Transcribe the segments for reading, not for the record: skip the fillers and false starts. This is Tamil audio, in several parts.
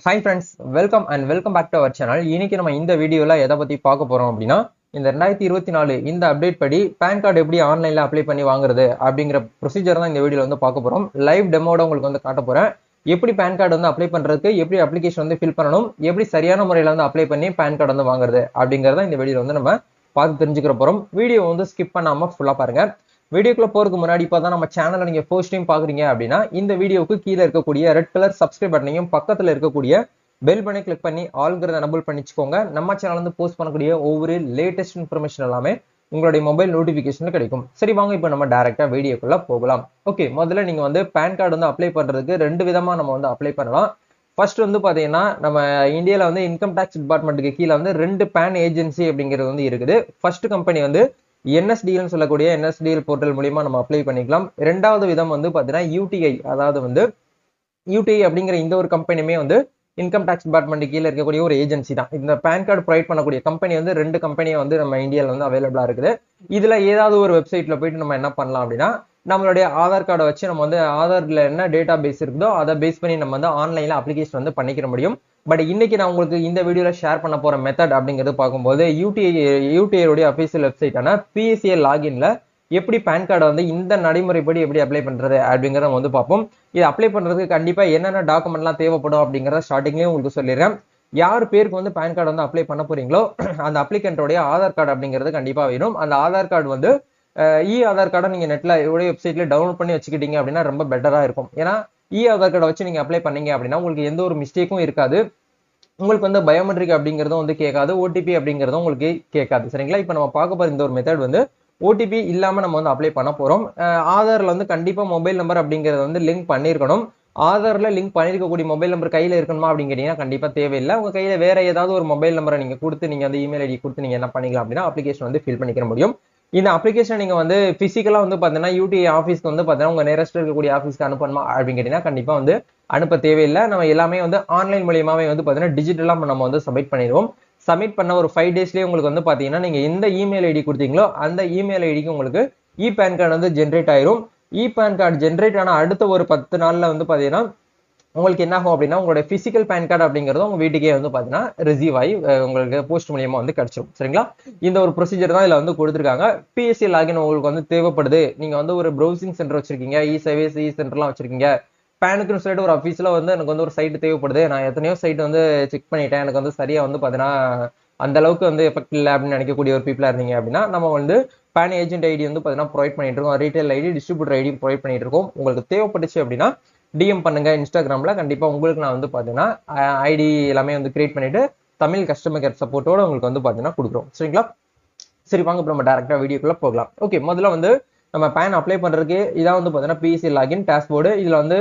Hi friends, welcome back to our channel. இன்னைக்கு நம்ம இந்த வீடியோல எதை பத்தி பார்க்க போறோம் அப்படின்னா இந்த 2024 இந்த அப்டேட் படி பேன் கார்டு எப்படி ஆன்லைன்ல அப்ளை பண்ணி வாங்குறது அப்படிங்கிற ப்ரொசீஜர் தான் இந்த வீடியோல வந்து பார்க்க போறோம். லைவ் டெமோட உங்களுக்கு வந்து காட்ட போறேன். எப்படி பேன் கார்டு வந்து அப்ளை பண்றதுக்கு, எப்படி அப்ளிகேஷன் வந்து ஃபில் பண்ணணும், எப்படி சரியான முறையில் வந்து அப்ளை பண்ணி பேன் கார்டு வந்து வாங்குறது அப்படிங்கறத இந்த வீடியோல வந்து நம்ம பார்த்து தெரிஞ்சுக்கிற போறோம். வீடியோ வந்து ஸ்கிப் பண்ணாம ஃபுல்லா பாருங்க. வீடியோக்குள்ள போறதுக்கு முன்னாடி இப்பதான் நம்ம சேனலை நீங்க ஃபர்ஸ்ட் டைம் பாக்குறீங்க அப்படின்னா இந்த வீடியோக்கு கீழே இருக்கக்கூடிய ரெட் கலர் சப்ஸ்கிரைப் பட்டனையும் பக்கத்துல இருக்கக்கூடிய பெல் பட்டனை கிளிக் பண்ணி ஆல்ங்கிறத எனபிள் பண்ணிச்சுக்கோங்க. நம்ம சேனல் வந்து போஸ்ட் பண்ணக்கூடிய ஒவ்வொரு லேட்டஸ்ட் இன்ஃபர்மேஷன் எல்லாமே உங்களுடைய மொபைல் நோட்டிபிகேஷன்ல கிடைக்கும். சரி வாங்க இப்போ நம்ம டைரக்டா வீடியோக்குள்ள போகலாம். ஓகே, முதல்ல நீங்க வந்து பேன் கார்டு வந்து அப்ளை பண்றதுக்கு ரெண்டு விதமா நம்ம வந்து அப்ளை பண்ணலாம். ஃபர்ஸ்ட் வந்து பாத்தீங்கன்னா நம்ம இந்தியால வந்து இன்கம் டாக்ஸ் டிபார்ட்மெண்ட்டுக்கு கீழே வந்து ரெண்டு பேன் ஏஜென்சி அப்படிங்கிறது வந்து இருக்குது. ஃபர்ஸ்ட் கம்பெனி வந்து என்எஸ்டிஎல் சொல்லக்கூடிய என்எஸ்டிஎல் போர்ட்டல் மூலியமா நம்ம அப்ளை பண்ணிக்கலாம். இரண்டாவது விதம் வந்து பாத்தீங்கன்னா யூடிஐ, அதாவது வந்து யூடிஐ அப்படிங்கிற இந்த ஒரு கம்பெனியுமே வந்து இன்கம் டாக்ஸ் டிபார்ட்மெண்ட் கீழே இருக்கக்கூடிய ஒரு ஏஜென்சி தான். இந்த பேன் கார்டு ப்ரொவைட் பண்ணக்கூடிய கம்பெனி வந்து ரெண்டு கம்பெனியை வந்து நம்ம இந்தியாவில் வந்து அவைலபிளா இருக்குது. இதுல ஏதாவது ஒரு வெப்சைட்ல போயிட்டு நம்ம என்ன பண்ணலாம் அப்படின்னா நம்மளுடைய ஆதார் கார்டை வச்சு நம்ம வந்து ஆதார்ல என்ன டேட்டா பேஸ் இருக்குதோ அதை பேஸ் பண்ணி நம்ம வந்து ஆன்லைன்ல அப்ளிகேஷன் வந்து பண்ணிக்கிற முடியும். பட் இன்னைக்கு நான் உங்களுக்கு இந்த வீடியோல ஷேர் பண்ண போற மெத்தட் அப்படிங்கிறது பார்க்கும்போது யூடிஐ அபிஷியல் வெப்சைட்டான பிஎஸ்சிஎல் லாகின்ல எப்படி பேன் கார்டை வந்து இந்த நடைமுறைப்படி எப்படி அப்ளை பண்றது அப்படிங்கிறத வந்து பார்ப்போம். இது அப்ளை பண்றதுக்கு கண்டிப்பா என்னென்ன டாக்குமெண்ட்லாம் தேவைப்படும் அப்படிங்கிறத ஸ்டார்டிங்லேயே உங்களுக்கு சொல்லிடுறேன். யார் பேருக்கு வந்து பேன் கார்டு வந்து அப்ளை பண்ண போறீங்களோ அந்த அப்ளிகண்டோடைய ஆதார் கார்டு அப்படிங்கிறது கண்டிப்பா வேணும். அந்த ஆதார் கார்டு வந்து ஆதார் கார்டை நீங்க நெட்ல வெப்சைட்ல டவுன்லோட் பண்ணி வச்சுக்கிட்டீங்க அப்படின்னா ரொம்ப பெட்டரா இருக்கும். ஏன்னா ஆதார் கார்டை வச்சு நீங்க அப்ளை பண்ணீங்க அப்படின்னா உங்களுக்கு எந்த ஒரு மிஸ்டேக்கும் இருக்காது. உங்களுக்கு வந்து பயோமெட்ரிக் அப்படிங்கிறதும் வந்து கேட்காது, ஓடிபி அப்படிங்கிறதும் உங்களுக்கு கேட்காது. சரிங்களா? இப்போ நம்ம பார்க்க போற இந்த ஒரு மெத்தட் வந்து ஓடிபி இல்லாம நம்ம வந்து அப்ளை பண்ண போறோம். ஆதார்ல வந்து கண்டிப்பா மொபைல் நம்பர் அப்படிங்கறது வந்து லிங்க் பண்ணிருக்கணும். ஆதார்ல லிங்க் பண்ணிருக்கக்கூடிய மொபைல் நம்பர் கையில இருக்கணுமா அப்படின்னு கேட்டீங்கன்னா கண்டிப்பா தேவையில்லை. உங்க கையில வேற ஏதாவது ஒரு மொபைல் நம்பரை நீங்க கொடுத்து நீங்க வந்து இமெயில் ஐடி கொடுத்து நீங்க என்ன பண்ணிக்கலாம் அப்படின்னா அப்ளிகேஷன் வந்து ஃபில் பண்ணிக்க முடியும். இந்த அப்ளிகேஷன் நீங்க வந்து பிசிக்கலா வந்து பாத்தீங்கன்னா யூடிஐ ஆஃபீஸ்க்கு வந்து பாத்தீங்கன்னா உங்க நேரஸ்ட் இருக்கக்கூடிய ஆஃபீஸ்க்கு அனுப்பணுமா அப்படின்னு கேட்டீங்கன்னா கண்டிப்பா வந்து அனுப்ப தேவையில்லை. நம்ம எல்லாமே வந்து ஆன்லைன் மூலியமாவே வந்து பாத்தீங்கன்னா டிஜிட்டலா நம்ம வந்து சப்மிட் பண்ணிடுவோம். சப்மிட் பண்ண ஒரு 5 டேஸ்லயே உங்களுக்கு வந்து பாத்தீங்கன்னா நீங்க எந்த இமெயில் ஐடி கொடுத்தீங்களோ அந்த இமெயில் ஐடிக்கு உங்களுக்கு பேன் கார்டு வந்து ஜென்ரேட் ஆயிரும். பேன் கார்டு ஜென்ரேட் ஆன அடுத்த ஒரு 10 நாள்ல வந்து பாத்தீங்கன்னா உங்களுக்கு என்ன ஆகும் அப்படின்னா உங்களுடைய பிசிக்கல் பேன் கார்டு அப்படிங்கிறது உங்க வீட்டுக்கே வந்து பாத்தீங்கன்னா ரிசீவ் ஆகி உங்களுக்கு போஸ்ட் மூலியமா வந்து கிடைச்சிரும். சரிங்களா? இந்த ஒரு ப்ரொசீஜர் தான் இதுல வந்து கொடுத்துருக்காங்க. பிஎஸ்சி லாகின் உங்களுக்கு வந்து தேவைப்படுது. நீங்க வந்து ஒரு ப்ரௌசிங் சென்டர் வச்சிருக்கீங்க, இ சர்வீஸ் இ சென்டர்லாம் வச்சிருக்கீங்க, பேனுக்குன்னு சொல்லிட்டு ஒரு ஆஃபீஸ்ல வந்து எனக்கு வந்து ஒரு சைட் தேவைப்படுது, நான் எத்தனையோ சைட் வந்து செக் பண்ணிட்டேன், எனக்கு வந்து சரியா வந்து பாத்தீங்கன்னா அந்த அளவுக்கு வந்து எஃபெக்ட் இல்லை அப்படின்னு நினைக்கக்கூடிய ஒரு பீப்புளா இருந்தீங்க அப்படின்னா நம்ம வந்து பேன் ஏஜென்ட் ஐடி வந்து பாத்தீங்கன்னா ப்ரொவைட் பண்ணிட்டு இருக்கோம். Retail ID, distributor ID provide பண்ணிட்டு இருக்கோம். உங்களுக்கு தேவைப்பட்டுச்சு அப்படின்னா டிஎம் பண்ணுங்க இன்ஸ்டாகிராம்ல. கண்டிப்பா உங்களுக்கு நான் வந்து பாத்தீங்கன்னா ஐடி எல்லாமே வந்து கிரியேட் பண்ணிட்டு தமிழ் கஸ்டமர் கேர் சப்போர்ட்டோட உங்களுக்கு வந்து பாத்தீங்கன்னா கொடுக்குறோம். சரிங்களா? சரி வாங்க இப்போ நம்ம டேரக்டா வீடியோக்குள்ள போகலாம். ஓகே, முதல்ல வந்து நம்ம பேன் அப்ளை பண்றதுக்கு இதான் வந்து பாத்தீங்கன்னா பிஎஸ்சி லாகின் டேஷ்போர்டு. இதுல வந்து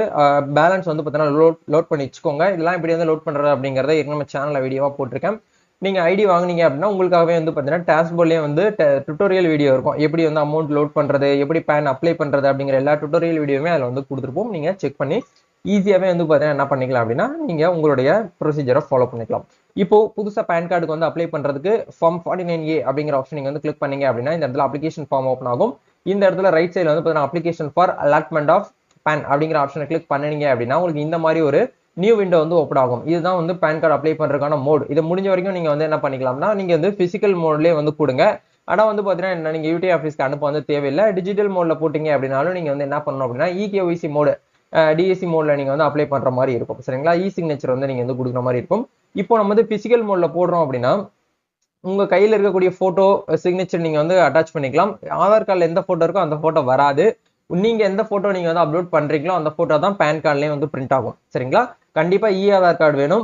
பேலன்ஸ் வந்து பாத்தீங்கன்னா லோட் பண்ணி வச்சுக்கோங்க. இதெல்லாம் இப்படி வந்து லோட் பண்றது அப்படிங்கறத நம்ம சேனல்ல வீடியோவா போட்டிருக்கேன். நீங்க ஐடி வாங்குனீங்க அப்படின்னா உங்களுக்காகவே வந்து பாத்தீங்கன்னா டேஷ்போர்ட்லயே வந்து டுட்டோரியல் வீடியோ இருக்கும். எப்படி வந்து அமௌண்ட் லோட் பண்றது, எப்படி பேன் அப்ளை பண்றது அப்படிங்கிற எல்லா டுட்டோரியல் வீடியோவுமே அதுல வந்து கொடுத்துருப்போம். நீங்க செக் பண்ணி ஈஸியாவே வந்து பாத்தீங்கன்னா என்ன பண்ணிக்கலாம் அப்படின்னா நீங்க உங்களுடைய ப்ரொசீஜரை ஃபாலோ பண்ணிக்கலாம். இப்போ புதுசா பேன் கார்டுக்கு வந்து அப்ளை பண்றதுக்கு ஃபார்ம் 49A அப்படிங்கிற ஆப்ஷன் நீங்க வந்து கிளிக் பண்ணீங்க அப்படின்னா இந்த இடத்துல அப்ளிகேஷன் ஃபார்ம் ஓப்பன் ஆகும். இந்த இடத்துல ரைட் சைடுல வந்து பாத்தீங்கன்னா application for allotment of PAN அப்படிங்கிற ஆப்ஷனை கிளிக் பண்ணீங்க அப்படின்னா உங்களுக்கு இந்த மாதிரி ஒரு நியூ விண்டோ வந்து ஓப்பன் ஆகும். இதுதான் வந்து பேன் கார்டு அப்ளை பண்றதுக்கான மோட். இது முடிஞ்ச வரைக்கும் நீங்க வந்து என்ன பண்ணிக்கலாம்னா நீங்க வந்து பிசிக்கல் மோட்லயே வந்து கொடுங்க. ஆனா வந்து பாத்தீங்கன்னா நீங்க யூடிஐ ஆஃபீஸ்க்கு அனுப்ப வந்து தேவையில்லை. டிஜிட்டல் மோட்ல போட்டீங்க அப்படின்னாலும் நீங்க வந்து என்ன பண்ணணும் அப்படின்னா இகேஒய்சி மோடு, டிஎஸ்சி மோட்ல நீங்க வந்து அப்ளை பண்ற மாதிரி இருக்கும். சரிங்களா? இ சிக்னேச்சர் வந்து நீங்க வந்து கொடுக்குற மாதிரி இருக்கும். இப்போ நம்ம வந்து பிசிக்கல் மோட்ல போடுறோம் அப்படின்னா உங்க கையில இருக்கக்கூடிய போட்டோ சிக்னேச்சர் நீங்க வந்து அட்டாச் பண்ணிக்கலாம். ஆதார் கார்டுல எந்த போட்டோ இருக்கோ அந்த போட்டோ வராது. நீங்க எந்த போட்டோ நீங்க வந்து அப்லோட் பண்றீங்களோ அந்த போட்டோ தான் பேன் கார்டுலயும் வந்து பிரிண்ட் ஆகும். சரிங்களா? கண்டிப்பா ஆதார் கார்டு வேணும்.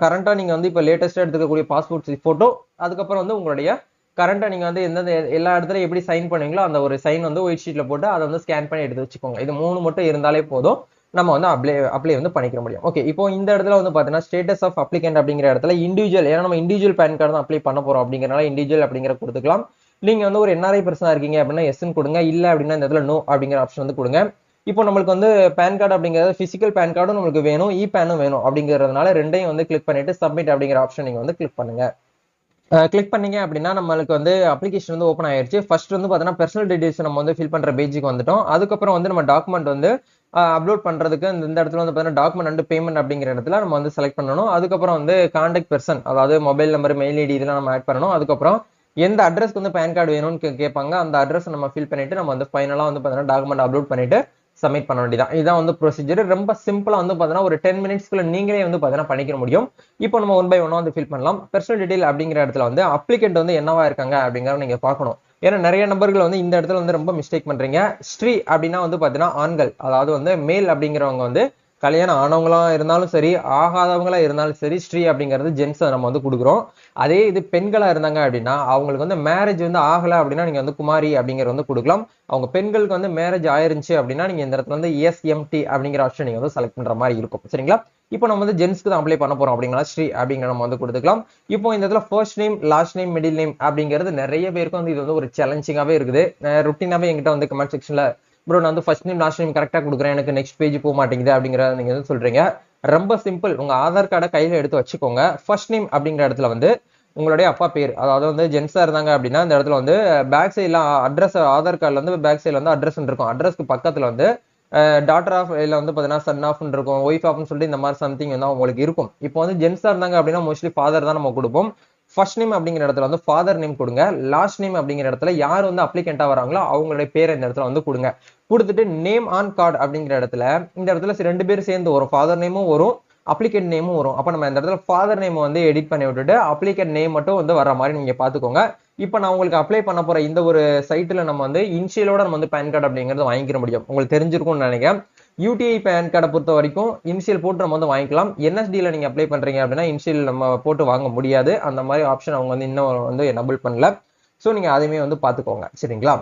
கரண்டா நீங்க வந்து இப்ப லேட்டஸ்டா எடுத்துக்கக்கூடிய பாஸ்போர்ட் சைஸ் போட்டோ, அதுக்கப்புறம் வந்து உங்களுடைய கரண்டா நீங்க வந்து எந்தெந்த எல்லா இடத்துலயும் எப்படி சைன் பண்ணுவீங்களோ அந்த ஒரு சைன் வந்து ஒயிட் ஷீட்ல போட்டு அதை வந்து ஸ்கேன் பண்ணி எடுத்து வச்சுக்கோங்க. இது 3 மட்டும் இருந்தாலே போதும். நம்ம வந்து அப்ளை வந்து பண்ணிக்க முடியும். ஓகே, இப்போ இந்த இடத்துல வந்து பாத்தீங்கன்னா ஸ்டேட்டஸ் ஆஃப் அப்ளிகண்ட் அப்படிங்கிற இடத்துல இண்டிவிஜுவல், ஏன்னா நம்ம இண்டிவிஜுவல் பேன் கார்டு தான் அப்ளை பண்ண போறோம் அப்படிங்கறனால இண்டிவிஜுவல் அப்படிங்கிற கொடுத்துக்கலாம். நீங்க வந்து ஒரு என்ஆர்ஐ பர்சனா இருக்கீங்க அப்படின்னா எஸ்ன்னு கொடுங்க. இல்ல அப்படின்னா இந்த இடத்துல நோ அப்படிங்கிற ஆப்ஷன் வந்து கொடுங்க. இப்போ நம்மளுக்கு வந்து பேன் கார்டு அப்படிங்கிறது பிசிக்கல் பேன் கார்டும் நம்மளுக்கு வேணும், பேனும் வேணும் அப்படிங்கிறதுனால ரெண்டையும் வந்து கிளிக் பண்ணிட்டு சப்மிட் அப்படிங்கிற ஆப்ஷன் நீங்க வந்து கிளிக் பண்ணுங்க. கிளிக் பண்ணீங்க அப்படின்னா நம்மளுக்கு வந்து அப்ளிகேஷன் வந்து ஓப்பன் ஆயிருச்சு. ஃபர்ஸ்ட் வந்து பாத்தீங்கன்னா பர்சனல் டீடைல்ஸ் நம்ம வந்து ஃபில் பண்ற பேஜுக்கு வந்துட்டோம். அதுக்கப்புறம் வந்து நம்ம டாக்குமெண்ட் வந்து அப்லோட் பண்றதுக்கு இந்த இடத்துல வந்து பார்த்தீங்கன்னா டாக்குமெண்ட் அண்ட் பேமெண்ட் அப்படிங்கிற இடத்துல நம்ம வந்து செலக்ட் பண்ணணும். அதுக்கப்புறம் வந்து கான்டாக்ட் பர்சன், அதாவது மொபைல் நம்பர், மெயில் ஐடி இதெல்லாம் நம்ம ஆட் பண்ணணும். அதுக்கப்புறம் எந்த அட்ரஸ்க்கு வந்து பேன் கார்டு வேணும்னு கேட்பாங்க. அந்த அட்ரஸ் நம்ம ஃபில் பண்ணிட்டு நம்ம வந்து ஃபைனலா வந்து பார்த்தீங்கன்னா டாக்குமெண்ட் அப்லோட் பண்ணிட்டு சப்மிட் பண்ண வேண்டியதான். இதான் வந்து ப்ரொசீஜர். ரொம்ப சிம்பிளா வந்து பார்த்தீங்கன்னா ஒரு 10 மினிட்ஸ்க்குள்ள நீங்களே வந்து பார்த்தீங்கன்னா பண்ணிக்க முடியும். இப்போ நம்ம ஒன் பை ஒன்னா வந்து ஃபில் பண்ணலாம். பர்சனல் டீடைல் அப்படிங்கிற இடத்துல வந்து அப்ளிகண்ட் வந்து என்னவா இருக்காங்க அப்படிங்கறத நீங்க பார்க்கணும். ஏன்னா நிறைய நபர்கள் வந்து இந்த இடத்துல வந்து ரொம்ப மிஸ்டேக் பண்றீங்க. ஸ்ரீ அப்படின்னா வந்து பாத்தீங்கன்னா ஆண்கள், அதாவது வந்து மேல் அப்படிங்கிறவங்க வந்து கல்யாணம் ஆனவங்களா இருந்தாலும் சரி, ஆகாதவங்களா இருந்தாலும் சரி, ஸ்ரீ அப்படிங்கிறது ஜென்ஸ் நம்ம வந்து கொடுக்குறோம். அதே இது பெண்களா இருந்தாங்க அப்படின்னா அவங்களுக்கு வந்து மேரேஜ் வந்து ஆகல அப்படின்னா நீங்க வந்து குமாரி அப்படிங்கிறது வந்து கொடுக்கலாம். அவங்க பெண்களுக்கு வந்து மேரேஜ் ஆயிருந்துச்சு அப்படின்னா நீங்க இந்த இடத்துல வந்து எஸ்எம்டி அப்படிங்கிற ஆப்ஷன் நீங்க வந்து செலக்ட் பண்ற மாதிரி இருக்கும். சரிங்களா? இப்போ நம்ம வந்து ஜென்ஸ்க்கு தான் அப்ளை பண்ண போறோம் அப்படிங்களா, ஸ்ரீ அப்படிங்கிற நம்ம வந்து கொடுத்துக்கலாம். இப்போ இந்த இடத்துல first name, last name, middle name அப்படிங்கிறது நிறைய பேருக்கு வந்து இது வந்து ஒரு சேலஞ்சிங்காவே இருக்குது. ருட்டீனாவே என்கிட்ட வந்து கமெண்ட் செக்ஷன்ல ப்ரோ நான் வந்து ஃபர்ஸ்ட் நேம் லாஸ்ட் நேம் கரெக்டா கொடுக்குறேன், எனக்கு நெக்ஸ்ட் பேஜ் போக மாட்டேங்குது அப்படிங்கிறத நீங்க வந்து சொல்றீங்க. ரொம்ப சிம்பிள். உங்க ஆதார் கார்டை கையில எடுத்து வச்சுக்கோங்க. ஃபர்ஸ்ட் நேம் அப்படிங்கிற இடத்துல வந்து உங்களுடைய அப்பா பேர், அதாவது வந்து ஜென்ஸா இருந்தாங்க அப்படின்னா இந்த இடத்துல வந்து பேக் சைட்ல அட்ரஸ், ஆதார் கார்டுல வந்து பேக் சைட்ல வந்து அட்ரஸ் இருக்கும். அட்ரஸ்க்கு பக்கத்துல வந்து டாட்டர் ஆஃப் இல்ல வந்து பாத்தீங்கன்னா சன் ஆஃப் இருக்கும், ஒய்ஃப் ஆஃப்னு சொல்லிட்டு இந்த மாதிரி சம்திங் வந்து உங்களுக்கு இருக்கும். இப்போ வந்து ஜென்ஸா இருந்தாங்க அப்படின்னா மோஸ்ட்லி ஃபாதர் தான் நம்ம கொடுப்போம். ஃபர்ஸ்ட் நேம் அப்படிங்கிற இடத்துல வந்து ஃபாதர் நேம் கொடுங்க. லாஸ்ட் நேம் அப்படிங்கிற இடத்துல யார் வந்து அப்ளிகண்டா வராங்களோ அவங்களுடைய பேரை இந்த இடத்துல வந்து கொடுங்க. கொடுத்துட்டு நேம் ஆன் கார்டு அப்படிங்கிற இடத்துல இந்த இடத்துல ரெண்டு பேரும் சேர்ந்து வரும். ஃபாதர் நேமும் வரும், அப்ளிகண்ட் நேமும் வரும். அப்ப நம்ம இந்த இடத்துல ஃபாதர் நேம் வந்து எடிட் பண்ணி விட்டுட்டு அப்ளிகண்ட் நேம் மட்டும் வந்து வர மாதிரி நீங்க பாத்துக்கோங்க. இப்ப நான் உங்களுக்கு அப்ளை பண்ண போற இந்த ஒரு சைட்ல நம்ம வந்து இனிஷியலோட நம்ம வந்து பேன் கார்டு அப்படிங்கிறது வாங்கிக்கிற முடியும். உங்களுக்கு தெரிஞ்சிருக்கும்னு நினைக்கிறேன். யூடிஐ பேன் கார்டை பொறுத்த வரைக்கும் இனிஷியல் போட்டு நம்ம வந்து வாங்கிக்கலாம். என்எஸ்டில நீங்க அப்ளை பண்றீங்க அப்படின்னா இனிஷியல் நம்ம போட்டு வாங்க முடியாது. அந்த மாதிரி ஆப்ஷன் அவங்க வந்து இன்னும் வந்து எனபிள் பண்ணல. சோ நீங்க அதையுமே வந்து பாத்துக்கோங்க. சரிங்களா?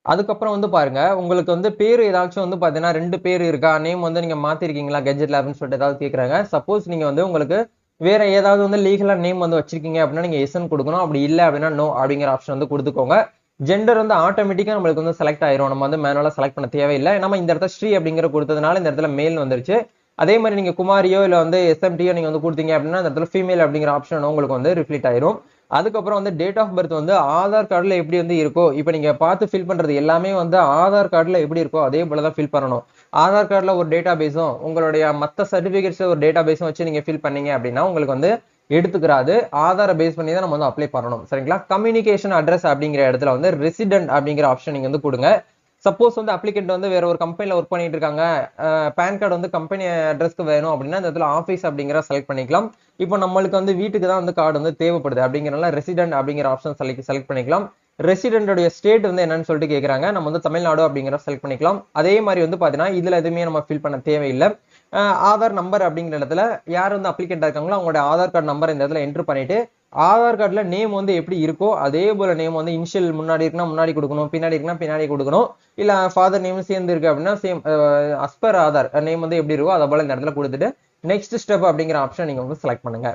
அதுக்கப்புறம் வந்து பாருங்க, உங்களுக்கு வந்து பேர் ஏதாச்சும் வந்து பாத்தீங்கன்னா 2 பேர் இருக்கா, நேம் வந்து நீங்க மாத்திருக்கீங்களா கெஜெட்ல அப்படின்னு சொல்லிட்டு ஏதாவது கேட்கறாங்க. சப்போஸ் நீங்க வந்து உங்களுக்கு வேற ஏதாவது வந்து லீகலா நேம் வந்து வச்சிருக்கீங்க அப்படின்னா நீங்க எஸ்ன்னு கொடுக்கணும். அப்படி இல்லை அப்படின்னா நோ அப்படிங்கிற ஆப்ஷன் வந்து கொடுத்துக்கோங்க. ஜெண்டர் வந்து ஆட்டோமேட்டிக்கா நம்மளுக்கு வந்து செலக்ட் ஆயிரும். நம்ம வந்து மேனுவலா செலக்ட் பண்ண தேவையில்லை. நம்ம இந்த இடத்துல ஸ்ரீ அப்படிங்கிற கொடுத்ததுனால இந்த இடத்துல மேல் வந்துருச்சு. அதே மாதிரி நீங்க குமாரியோ இல்ல வந்து எஸ்எம்டியோ நீங்க வந்து கொடுத்தீங்க அப்படின்னா இந்த இடத்துல ஃபீமேல் அப்படிங்கிற ஆப்ஷன் உங்களுக்கு வந்து ரிஃப்ளெக்ட் ஆயிரும். அதுக்கப்புறம் வந்து டேட் ஆஃப் பர்த் வந்து ஆதார் கார்டுல எப்படி வந்து இருக்கோ, இப்ப நீங்க பார்த்து ஃபில் பண்றது எல்லாமே வந்து ஆதார் கார்டுல எப்படி இருக்கோ அதே போலதான் ஃபில் பண்ணணும். ஆதார் கார்டுல ஒரு டேட்டா பேஸும் உங்களுடைய மத்த சர்டிபிகேட்ஸ்ல ஒரு டேட்டா பேஸும் வச்சு நீங்க ஃபில் பண்ணீங்க அப்படின்னா உங்களுக்கு வந்து எடுத்துக்கிறாது. ஆதார பேஸ் பண்ணி தான் நம்ம வந்து அப்ளை பண்ணணும். சரிங்களா? கம்யூனிகேஷன் அட்ரஸ் அப்படிங்கிற இடத்துல வந்து ரெசிடென்ட் அப்படிங்கிற ஆப்ஷன் நீங்க வந்து கொடுங்க. சப்போஸ் வந்து அப்ளிகண்ட் வந்து வேற ஒரு கம்பெனில ஒர்க் பண்ணிட்டு இருக்காங்க, பேன் கார்டு வந்து கம்பெனி அட்ரஸ்க்கு வேணும் அப்படின்னா இந்த இடத்துல ஆஃபீஸ் அப்படிங்கிற செலக்ட் பண்ணிக்கலாம். இப்போ நம்மளுக்கு வந்து வீட்டுக்கு தான் வந்து கார்டு வந்து தேவைப்படுது அப்படிங்கிறனால ரெசிடென்ட் அப்படிங்கிற ஆப்ஷன் செலக்ட் பண்ணிக்கலாம். ரெசிடென்டோட ஸ்டேட் வந்து என்னன்னு சொல்லிட்டு கேட்கறாங்க, நம்ம வந்து தமிழ்நாடு அப்படிங்கிற செலக்ட் பண்ணிக்கலாம். அதே மாதிரி வந்து பாத்தீங்கன்னா இதுல எதுவுமே நம்ம ஃபில் பண்ண தேவையில்லை. ஆதார் நம்பர் அப்படிங்கிற இடத்துல யார் வந்து அப்ளிகண்டா இருக்காங்களோ அவங்களோட ஆதார் கார்டு நம்பர் இந்த இடத்துல என்டர் பண்ணிட்டு ஆதார் கார்டுல நேம் வந்து எப்படி இருக்கோ அதே போல நேம் வந்து இனிஷியல் முன்னாடி இருக்குன்னா முன்னாடி கொடுக்கணும், பின்னாடி இருக்குன்னா பின்னாடி கொடுக்கணும். இல்ல ஃபாதர் நேம் சேர்ந்து இருக்கு அப்படின்னா சேம் அஸ்பர் ஆதார் நேம் வந்து எப்படி இருக்கோ அதை போல இந்த இடத்துல கொடுத்துட்டு நெக்ஸ்ட் ஸ்டெப் அப்படிங்கிற ஆப்ஷன் நீங்க வந்து செலக்ட் பண்ணுங்க.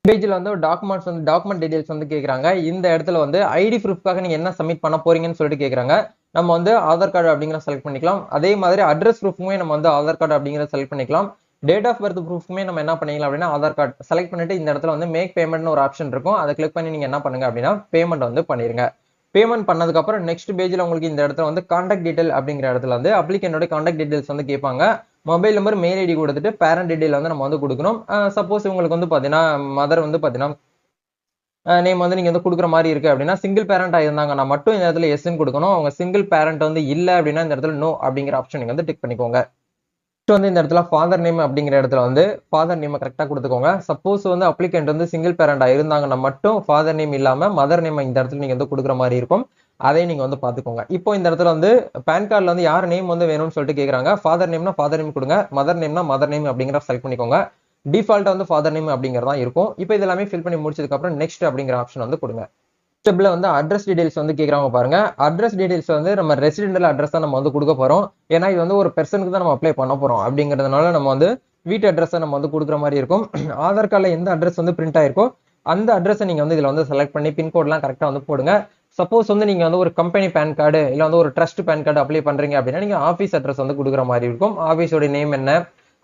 பேஜ்ல வந்து டாக்குமெண்ட் டீடைல்ஸ் வந்து கேக்குறாங்க. இந்த இடத்துல வந்து ஐடி ப்ரூஃப்காக நீங்க என்ன சப்மிட் பண்ண போறீங்கன்னு சொல்லிட்டு கேக்குறாங்க. நம்ம வந்து ஆதார் கார்டு அப்படிங்கிற செலக்ட் பண்ணிக்கலாம். அதே மாதிரி அட்ரஸ் ப்ரூஃப்மே நம்ம வந்து ஆதார் கார்டு அப்படிங்கிற செலக்ட் பண்ணிக்கலாம். டேட் ஆஃப் பர்த் ப்ரூஃப்மே நம்ம என்ன பண்ணிக்கலாம் அப்படின்னா ஆதார் கார்டு செலக்ட் பண்ணிட்டு இந்த இடத்துல வந்து மேக் பேமெண்ட்னு ஒரு ஆப்ஷன் இருக்கும். அதை கிளிக் பண்ணி நீங்க என்ன பண்ணுங்க அப்படின்னா பேமெண்ட் வந்து பண்ணிருங்க. பேமெண்ட் பண்ணதுக்கு அப்புறம் நெக்ஸ்ட் பேஜ்ல உங்களுக்கு இந்த இடத்துல வந்து கான்டாக்ட் டீடைல் அப்படிங்கிற இடத்துல வந்து அப்ளிகண்டோட கான்டாக்ட் டீடைல்ஸ் வந்து கேட்பாங்க. மொபைல் நம்பர், மெயில் ஐடி கொடுத்துட்டு பேரண்ட் டீடைல் வந்து நம்ம வந்து கொடுக்கணும். சப்போஸ் உங்களுக்கு வந்து பாத்தீங்கன்னா மதர் வந்து பாத்தீங்கன்னா நேம் வந்து நீங்க வந்து கொடுக்குற மாதிரி இருக்கு அப்படின்னா சிங்கிள் பேரண்டா இருந்தாங்கன்னா மட்டும் இந்த இடத்துல எஸ்ன்னு கொடுக்கணும். அவங்க சிங்கிள் பேரண்ட் வந்து இல்ல அப்படின்னா இந்த இடத்துல நோ அப்படிங்கிற ஆப்ஷன் நீங்க வந்து டிக் பண்ணிக்கோங்க. வந்து இந்த இடத்துல ஃபாதர் நேம் அப்படிங்கிற இடத்துல வந்து ஃபாதர் நேம் கரெக்டா கொடுத்துக்கோங்க. சப்போஸ் வந்து அப்ளிகண்ட் வந்து சிங்கிள் பேரண்டா இருந்தாங்கன்னா மட்டும் ஃபாதர் நேம் இல்லாம மதர் நேம் இந்த இடத்துல நீங்க வந்து கொடுக்குற மாதிரி இருக்கும். அதை நீங்க வந்து பாத்துக்கோங்க. இப்போ இந்த இடத்துல வந்து பேன் கார்டுல வந்து யார் நேம் வந்து வேணும்னு சொல்லிட்டு கேக்குறாங்க. ஃபாதர் நேம்னா ஃபாதர் நேம் கொடுங்க, மதர் நேம்னா மதர் நேம் அப்படிங்கிற செலக்ட் பண்ணிக்கோங்க. டிஃபால்ட்டா வந்து ஃபாதர் நேம் அப்படிங்கிறதா இருக்கும். இப்போ இதெல்லாமே ஃபில் பண்ணி முடிச்சதுக்கு அப்புறம் நெக்ஸ்ட் அப்படிங்கிற ஆப்ஷன் வந்து கொடுங்க. ஸ்டெப்ல வந்து அட்ரஸ் டீடைல்ஸ் வந்து கேக்குறாங்க பாருங்க. அட்ரஸ் டீடைல்ஸ் வந்து நம்ம ரெசிடென்டல் அட்ரஸ் தான் நம்ம வந்து கொடுக்க போறோம். ஏன்னா இது வந்து ஒரு பெர்சனுக்கு தான் நம்ம அப்ளை பண்ண போறோம் அப்படிங்கிறதுனால நம்ம வந்து வீட்டு அட்ரஸ் நம்ம வந்து கொடுக்குற மாதிரி இருக்கும். ஆதார் கார்டுல எந்த அட்ரஸ் வந்து பிரிண்ட் ஆயிருக்கோ அந்த அட்ரஸ் நீங்க வந்து இதுல வந்து செலக்ட் பண்ணி பின்கோட்லாம் கரெக்டா வந்து போடுங்க. சப்போஸ் வந்து நீங்க வந்து ஒரு கம்பெனி பேன் கார்டு இல்ல வந்து ஒரு ட்ரஸ்ட் பேன் கார்டு அப்ளை பண்றீங்க அப்படின்னா நீங்க ஆபீஸ் அட்ரஸ் வந்து கொடுக்குற மாதிரி இருக்கும். ஆபீஸோட நேம் என்ன,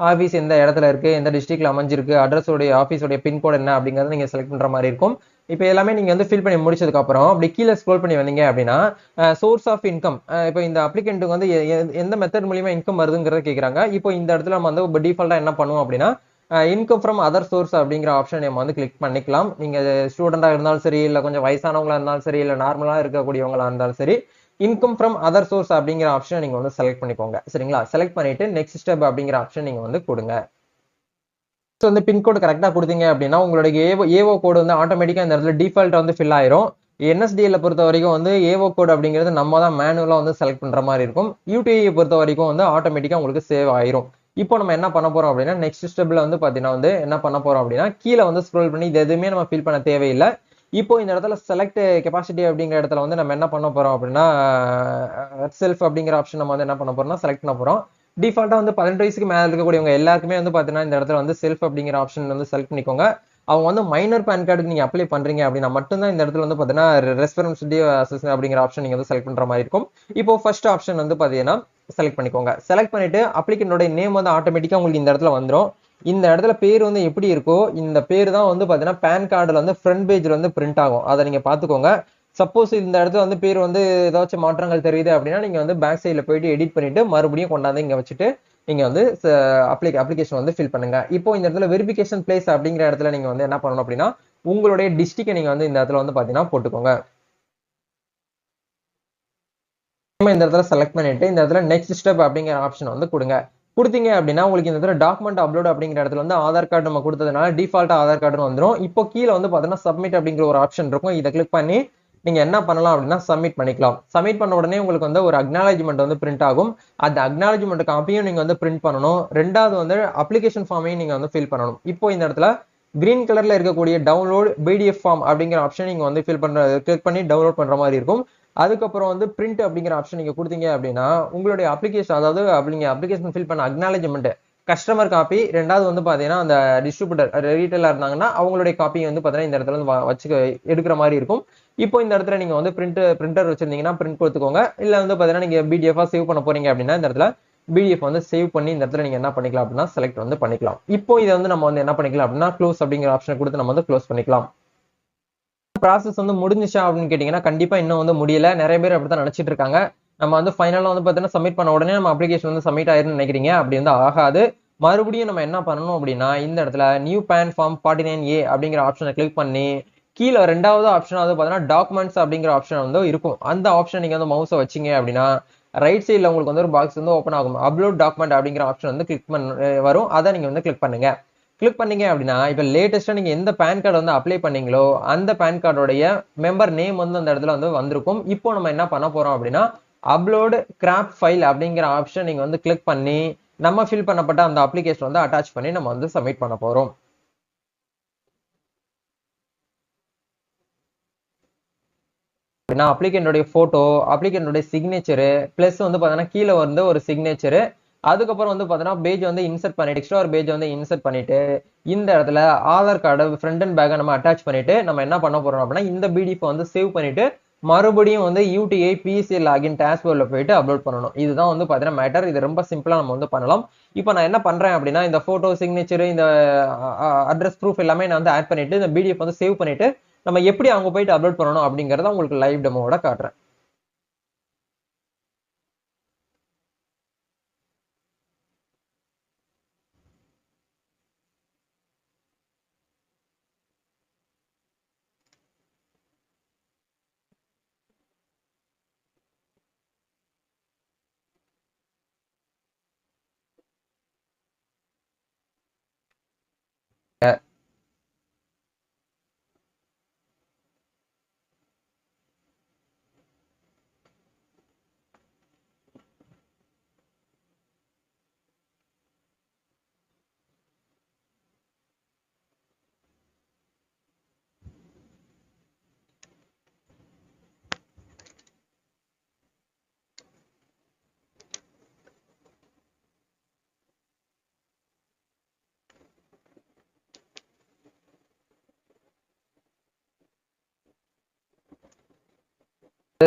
ஆபீஸ் எந்த இடத்துல இருக்கு, எந்த டிஸ்ட்ரிக்ட்ல அமைஞ்சிருக்கு, அட்ரஸோட ஆபீஸோட பின்கோட் என்ன அப்படிங்கறத நீங்க செலக்ட் பண்ற மாதிரி இருக்கும். இப்போ எல்லாமே நீங்க வந்து ஃபில் பண்ணி முடிச்சதுக்கு அப்புறம் அப்படி கீழே ஸ்க்ரோல் பண்ணி வந்தீங்க அப்படின்னா சோர்ஸ் ஆஃப் இன்கம், இப்போ இந்த அப்ளிகண்ட்டுக்கு வந்து எந்த மெத்தட் மூலியமா இன்கம் வருதுங்கிறத கேக்குறாங்க. இப்போ இந்த இடத்துல நம்ம வந்து டிஃபால்ட்டா என்ன பண்ணுவோம் அப்படின்னா இன்கம் ஃப்ரம் அதர் சோர்ஸ் அப்படிங்கிற ஆப்ஷன் நம்ம வந்து கிளிக் பண்ணிக்கலாம். நீங்க ஸ்டூடெண்டா இருந்தாலும் சரி, இல்ல கொஞ்சம் வயசானவங்களா இருந்தாலும் சரி, இல்ல நார்மலா இருக்கக்கூடியவங்களா இருந்தாலும் சரி, இன்கம் ஃப்ரம் அதர் சோர்ஸ் அப்படிங்கிற ஆப்ஷன் நீங்க வந்து செலக்ட் பண்ணிக்கோங்க. சரிங்களா? செலக்ட் பண்ணிட்டு நெக்ஸ்ட் ஸ்டெப் அப்படிங்கிற ஆப்ஷன் நீங்க வந்து கொடுங்க. வந்து பின்கோடு கரெக்டா கொடுத்தீங்க அப்படின்னா உங்களுடைய ஏஓ கோடு வந்து ஆட்டோமேட்டிக்கா இந்த இடத்துல டிஃபால்ட்டா வந்து ஃபில் ஆயிரும். என்எஸ்டிஎல் பொறுத்த வரைக்கும் வந்து ஏஓ கோட் அப்படிங்கிறது நம்ம தான் மேனுவலா வந்து செலக்ட் பண்ற மாதிரி இருக்கும். யூடிஐ பொறுத்த வரைக்கும் வந்து ஆட்டோமேட்டிக்கா உங்களுக்கு சேவ் ஆயிரும். இப்போ நம்ம என்ன பண்ண போறோம் அப்படின்னா நெக்ஸ்ட் ஸ்டெப்ல வந்து பாத்தீங்கன்னா வந்து என்ன பண்ண போறோம் அப்படின்னா கீழே வந்து ஸ்க்ரோல் பண்ணி இது எதுவுமே நம்ம ஃபில் பண்ண தேவையில்லை. இப்போ இந்த இடத்துல செலக்ட் கெபாசிட்டி அப்படிங்கிற இடத்துல வந்து நம்ம என்ன பண்ண போறோம் அப்படின்னா செல்ஃப் அப்படிங்கிற ஆப்ஷன் நம்ம வந்து என்ன பண்ண போறோம்னா செலக்ட் பண்ண போறோம். டிஃபால்ட்டா வந்து 18 வயசுக்கு மேல இருக்கக்கூடியவங்க எல்லாருக்குமே வந்து பாத்தீங்கன்னா இந்த இடத்துல வந்து செல்ஃப் அப்படிங்கிற ஆப்ஷன் வந்து செலக்ட் பண்ணிக்கோங்க. அவங்க வந்து மைனர் பேன் கார்டுக்கு நீங்க அப்ளை பண்றீங்க அப்படின்னா மட்டும்தான் இந்த இடத்துல வந்து பாத்தீங்கன்னா ரெஸ்பான்சிபிலிட்டி அசஸ்மென்ட் அப்படிங்கிற ஆப்ஷன் நீங்க வந்து செலக்ட் பண்ற மாதிரி இருக்கும். இப்போ ஃபர்ஸ்ட் ஆப்ஷன் வந்து பாத்தீங்கன்னா செலக்ட் பண்ணிக்கோங்க. செலக்ட் பண்ணிட்டு அப்ளிகண்டோட நேம் வந்து ஆட்டோமேட்டிக்கா உங்களுக்கு இந்த இடத்துல வந்துடும். இந்த இடத்துல பேர் வந்து எப்படி இருக்கோ இந்த பேர் தான் வந்து பாத்தீங்கன்னா பேன் கார்டுல வந்து ஃப்ரண்ட் பேஜ்ல வந்து பிரிண்ட் ஆகும். அதை நீங்க பாத்துக்கோங்க. சப்போஸ் இந்த இடத்துல வந்து பேர் வந்து ஏதாச்சும் மாற்றங்கள் தெரியுது அப்படின்னா நீங்க வந்து பேக் சைட்ல போயிட்டு எடிட் பண்ணிட்டு மறுபடியும் கொண்டாந்து இங்க வச்சுட்டு நீங்க வந்து அப்ளிகேஷன் வந்து ஃபில் பண்ணுங்க. இப்போ இந்த இடத்துல வெரிஃபிகேஷன் பிளேஸ் அப்படிங்கிற இடத்துல நீங்க வந்து என்ன பண்ணணும் அப்படின்னா உங்களுடைய டிஸ்ட்ரிக்ட் நீங்க வந்து இந்த இடத்துல வந்து பாத்தீங்கன்னா போட்டுக்கோங்க. இந்த இடத்துல செலக்ட் பண்ணிட்டு இந்த இடத்துல நெக்ஸ்ட் ஸ்டெப் அப்படிங்கிற ஆப்ஷன் வந்து கொடுங்க. கொடுத்தீங்க அப்படின்னா உங்களுக்கு இந்த இடத்துல டாக்குமெண்ட் அப்லோட் அப்படிங்கிற இடத்துல வந்து ஆதார் கார்டு நம்ம கொடுத்ததுனால டிஃபால்ட்டா ஆதார் கார்டுன்னு வந்துடும். இப்போ கீழே வந்து பாத்தீங்கன்னா சப்மிட் அப்படிங்கிற ஒரு ஆப்ஷன் இருக்கும். இதை கிளிக் பண்ணி நீங்க என்ன பண்ணலாம் அப்படின்னா சப்மிட் பண்ணிக்கலாம். சப்மிட் பண்ண உடனே உங்களுக்கு வந்து ஒரு அக்னாலஜ்மெண்ட் வந்து பிரிண்ட் ஆகும். அந்த அக்னாலஜ்மெண்ட் காப்பியும் நீங்க வந்து பிரிண்ட் பண்ணணும். ரெண்டாவது வந்து அப்ளிகேஷன் ஃபார்மையும் நீங்க வந்து ஃபில் பண்ணணும். இப்போ இந்த இடத்துல கிரீன் கலர்ல இருக்கக்கூடிய டவுன்லோட் பிடிஎஃப் ஃபார்ம் அப்படிங்கிற ஆப்ஷன் நீங்க வந்து ஃபில் பண்ற கிளிக் பண்ணி டவுன்லோட் பண்ற மாதிரி இருக்கும். அதுக்கப்புறம் வந்து பிரிண்ட் அப்படிங்கிற ஆப்ஷன் நீங்க கொடுத்தீங்க அப்படின்னா உங்களுடைய அப்ளிகேஷன் அதாவது நீங்க அப்ளிகேஷன் ஃபில் பண்ண அக்னாலஜ்மெண்ட் கஸ்டமர் காப்பி, ரெண்டாவது வந்து பாத்தீங்கன்னா அந்த டிஸ்ட்ரிபியூட்டர் ரீட்டைலர் இருந்தாங்கன்னா அவங்களுடைய காப்பி வந்து பாத்தீங்கன்னா இந்த இடத்துல வந்து வச்சு எடுக்கிற மாதிரி இருக்கும். இப்போ இந்த இடத்துல நீங்க வந்து பிரிண்டர் வச்சிருந்தீங்கன்னா பிரிண்ட் கொடுத்துக்கோங்க. இல்ல வந்து பாத்தீங்கன்னா நீங்க பிடிஎஃப் சேவ் பண்ண போறீங்க அப்படின்னா இந்த இடத்துல பிடிஎஃப் வந்து சேவ் பண்ணி இந்த இடத்துல நீங்க என்ன பண்ணிக்கலாம் அப்படின்னா செலக்ட் வந்து பண்ணிக்கலாம். இப்போ இதை வந்து நம்ம வந்து என்ன பண்ணிக்கலாம் அப்படின்னா க்ளோஸ் அப்படிங்கிற ஆப்ஷனை கொடுத்து நம்ம வந்து க்ளோஸ் பண்ணிக்கலாம். ப்ராசஸ் வந்து முடிஞ்சிச்சா அப்படின்னு கேட்டீங்கன்னா கண்டிப்பா இன்னும் வந்து முடியல. நிறைய பேர் அப்படித்தான் நினைச்சிட்டு இருக்காங்க. நம்ம வந்து ஃபைனலா வந்து பாத்தீங்கன்னா சப்மிட் பண்ண உடனே நம்ம அப்ளிகேஷன் வந்து சப்மிட் ஆயிருன்னு நினைக்கிறீங்க. அப்படி வந்து ஆகாது. மறுபடியும் நம்ம என்ன பண்ணணும் அப்படின்னா இந்த இடத்துல நியூ பேன் ஃபார்ம் 49A அப்படிங்கிற ஆப்ஷனை கிளிக் பண்ணி கீழே ரெண்டாவது ஆப்ஷன் வந்து பாத்தீங்கன்னா டாக்குமெண்ட்ஸ் அப்படிங்கிற ஆப்ஷன் வந்து இருக்கும். அந்த ஆப்ஷன் நீங்க வந்து மவுஸை வச்சீங்க அப்படின்னா ரைட் சைட்ல உங்களுக்கு வந்து ஒரு பாக்ஸ் வந்து ஓப்பன் ஆகும். அப்லோட் டாக்குமெண்ட் அப்படிங்கிற ஆப்ஷன் வந்து கிளிக் பண்ண வரும். அதை நீங்க வந்து கிளிக் பண்ணுங்க. கிளிக் பண்ணீங்க அப்படின்னா இப்ப லேட்டஸ்டா நீங்க எந்த பேன் கார்டு வந்து அப்ளை பண்ணீங்களோ அந்த பேன் கார்டோடைய மெம்பர் நேம் வந்து அந்த இடத்துல வந்து வந்திருக்கும். இப்போ நம்ம என்ன பண்ண போறோம் அப்படின்னா அப்லோட் கிராப் ஃபைல் அப்படிங்கிற ஆப்ஷன் நீங்க வந்து கிளிக் பண்ணி நம்ம ஃபில் பண்ணப்பட்ட அந்த அப்ளிகேஷன் வந்து அட்டாச் பண்ணி நம்ம வந்து சப்மிட் பண்ண போறோம். அப்ளிகேண்டோட போட்டோ, அப்ளிகேண்டோட சிக்னேச்சரு பிளஸ் வந்து பாத்தீங்கன்னா கீழே வந்து ஒரு சிக்னேச்சரு, அதுக்கப்புறம் வந்து பாத்தீங்கன்னா பேஜ் வந்து இன்சர்ட் பண்ணிட்டு எக்ஸ்ட்ரா ஒரு பேஜ் வந்து இன்சர்ட் பண்ணிட்டு இந்த இடத்துல ஆதார் கார்டு ஃப்ரண்ட் அண்ட் பேக்கை நம்ம அட்டாச் பண்ணிட்டு நம்ம என்ன பண்ண போறோம் அப்படின்னா இந்த பிடிஎஃப் வந்து சேவ் பண்ணிட்டு மறுபடியும் வந்து யூடிஐ பிசிஎல் லாகின் டாஷ்போர்ட்ல போயிட்டு அப்லோட் பண்ணணும். இதுதான் வந்து பாத்தீங்கன்னா மேட்டர். இது ரொம்ப சிம்பிளா நம்ம வந்து பண்ணலாம். இப்போ நான் என்ன பண்றேன் அப்படின்னா இந்த போட்டோ சிக்னேச்சர் இந்த அட்ரஸ் ப்ரூஃப் எல்லாமே நான் வந்து ஆட் பண்ணிட்டு இந்த பிடிஎஃப் வந்து சேவ் பண்ணிட்டு நம்ம எப்படி அவங்க போயிட்டு அப்லோட் பண்ணணும் அப்படிங்கறத உங்களுக்கு லைவ் டெமோவோட காட்டுறேன்.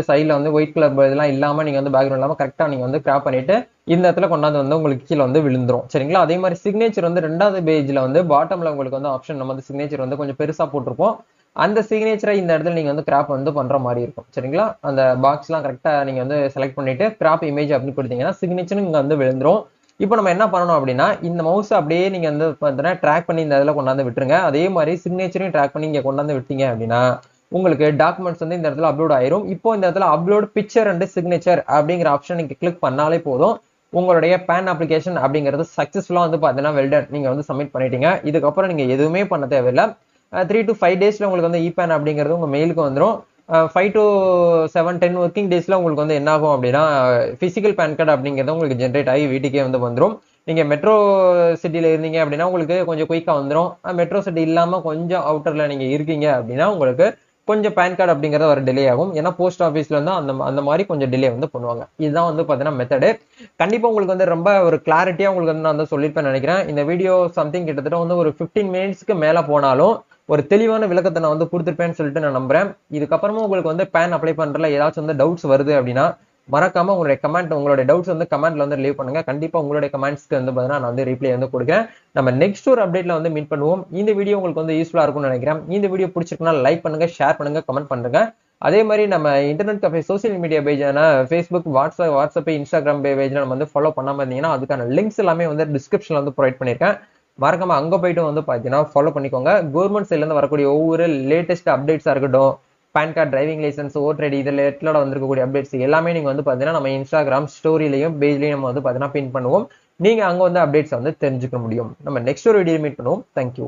சைட்ல வந்து ஒயிட் கலர் இதெல்லாம் இல்லாம நீங்க வந்து பேக்ரவுண்ட் இல்லாம கரெக்டா நீங்க வந்து கிராப் பண்ணிட்டு இந்த இடத்துல கொண்டாந்து வந்து உங்களுக்கு கீழே வந்து விழுந்துரும். சரிங்களா? அதே மாதிரி சிக்னேச்சர் வந்து ரெண்டாவது பேஜ்ல வந்து பாட்டம்ல உங்களுக்கு வந்து ஆப்ஷன் நம்ம வந்து சிக்னேச்சர் வந்து கொஞ்சம் பெருசா போட்டிருப்போம். அந்த சிக்னேச்சரை இந்த இடத்துல நீங்க வந்து கிராப் வந்து பண்ற மாதிரி இருக்கும். சரிங்களா? அந்த பாக்ஸ்லாம் கரெக்டா நீங்க வந்து செலக்ட் பண்ணிட்டு கிராப் இமேஜ் அப்படின்னு கொடுத்தீங்கன்னா சிக்னேச்சரும் இங்க வந்து விழுந்துரும். இப்போ நம்ம என்ன பண்ணணும் அப்படின்னா இந்த மவுஸ் அப்படியே நீங்க வந்து பார்த்தீங்கன்னா ட்ராக் பண்ணி இந்த இதில் கொண்டாந்து விட்டுருங்க. அதே மாதிரி சிக்னேச்சரையும் ட்ராக் பண்ணி இங்க கொண்டாந்து விட்டீங்க அப்படின்னா உங்களுக்கு டாக்குமெண்ட்ஸ் வந்து இந்த இடத்துல அப்லோட் ஆயிரும். இப்போ இந்த இடத்துல அப்லோட் பிக்சர் அண்ட் சிக்னேச்சர் அப்படிங்கிற ஆப்ஷன் நீங்க கிளிக் பண்ணாலே போதும். உங்களுடைய பேன் அப்ளிகேஷன் அப்படிங்கிறது சக்சஸ்ஃபுல்லா வந்து பாத்தீங்கன்னா வெல்டன் நீங்க வந்து சப்மிட் பண்ணிட்டீங்க. இதுக்கப்புறம் நீங்க எதுவுமே பண்ண தேவையில்லை. 3 to 5 டேஸ்ல உங்களுக்கு வந்து இபேன் அப்படிங்கிறது உங்க மெயிலுக்கு வந்துடும். 5 to 7 10 ஒர்க்கிங் டேஸ்ல உங்களுக்கு வந்து என்ன ஆகும் அப்படின்னா பிசிக்கல் பேன் கார்டு அப்படிங்கிறது உங்களுக்கு ஜென்ரேட் ஆகி வீட்டுக்கே வந்து வந்துடும். நீங்க மெட்ரோ சிட்டில இருந்தீங்க அப்படின்னா உங்களுக்கு கொஞ்சம் குயிக்கா வந்துடும். மெட்ரோ சிட்டி இல்லாம கொஞ்சம் அவுட்டர்ல நீங்க இருக்கீங்க அப்படின்னா உங்களுக்கு கொஞ்சம் பேன் கார்டு அப்படிங்கறது ஒரு டிலே ஆகும். ஏன்னா போஸ்ட் ஆஃபீஸ்ல இருந்து அந்த மாதிரி கொஞ்சம் டிலே வந்து பண்ணுவாங்க. இதுதான் வந்து பாத்தீங்கன்னா மெத்தடு. கண்டிப்பா உங்களுக்கு வந்து ரொம்ப ஒரு கிளாரிட்டியா உங்களுக்கு வந்து நான் வந்து சொல்லிருப்பேன் நினைக்கிறேன். இந்த வீடியோ சம்திங் கிட்டத்தட்ட வந்து ஒரு 15 மினிட்ஸ்க்கு மேல போனாலும் ஒரு தெளிவான விளக்கத்தை நான் வந்து கொடுத்துருப்பேன்னு சொல்லிட்டு நான் நம்புறேன். இதுக்கப்புறமா உங்களுக்கு வந்து பேன் அப்ளை பண்றதுல ஏதாச்சும் வந்து டவுட்ஸ் வருது அப்படின்னா மறக்காம உங்களுடைய கமெண்ட் உங்களுடைய டவுட்ஸ் வந்து கமெண்ட்ல வந்து லீவ் பண்ணுங்க. கண்டிப்பா உங்களுடைய கமெண்ட்ஸ்க்கு வந்து பாத்தீங்கன்னா நான் வந்து ரிப்ளை வந்து கொடுக்குறேன். நம்ம நெக்ஸ்ட் ஒரு அப்டேட்ல வந்து மீட் பண்ணுவோம். இந்த வீடியோ உங்களுக்கு வந்து யூஸ்ஃபுல்லா இருக்கும்னு நினைக்கிறேன். இந்த வீடியோ பிடிச்சிருக்குன்னா லைக் பண்ணுங்க, ஷேர் பண்ணுங்க, கமெண்ட் பண்ணுங்க. அதே மாதிரி நம்ம இன்டர்நெட் கஃபே சோசியல் மீடியா பேஜான ஃபேஸ்புக், வாட்ஸ்அப், இன்ஸ்டாகிராம் பேஜ்ல நம்ம வந்து ஃபாலோ பண்ணாம இருந்தீங்கன்னா அதுக்கான லிங்க்ஸ் எல்லாமே வந்து டிஸ்கிரிப்ஷன்ல வந்து ப்ரொவைட் பண்ணிருக்கேன். மறக்காம அங்க போயிட்டு வந்து பாத்தீங்கன்னா ஃபாலோ பண்ணிக்கோங்க. கவர்மெண்ட் சைட்ல இருந்து வரக்கூடிய ஒவ்வொரு லேட்டஸ்ட் அப்டேட்ஸா இருக்கட்டும், PAN card, driving licence, voter ID இதுல வந்திருக்கக்கூடிய அப்டேட்ஸ் எல்லாமே நீங்க வந்து பாத்தீங்கன்னா நம்ம இன்ஸ்டாகிராம் ஸ்டோரிலையும் பேஜ்லயும் நம்ம வந்து பாத்தீங்கன்னா பின் பண்ணுவோம். நீங்க அங்க வந்து அப்டேட்ஸ் வந்து தெரிஞ்சுக்க முடியும். நம்ம நெக்ஸ்ட் ஒரு வீடியோ மீட் பண்ணுவோம். தேங்க்யூ.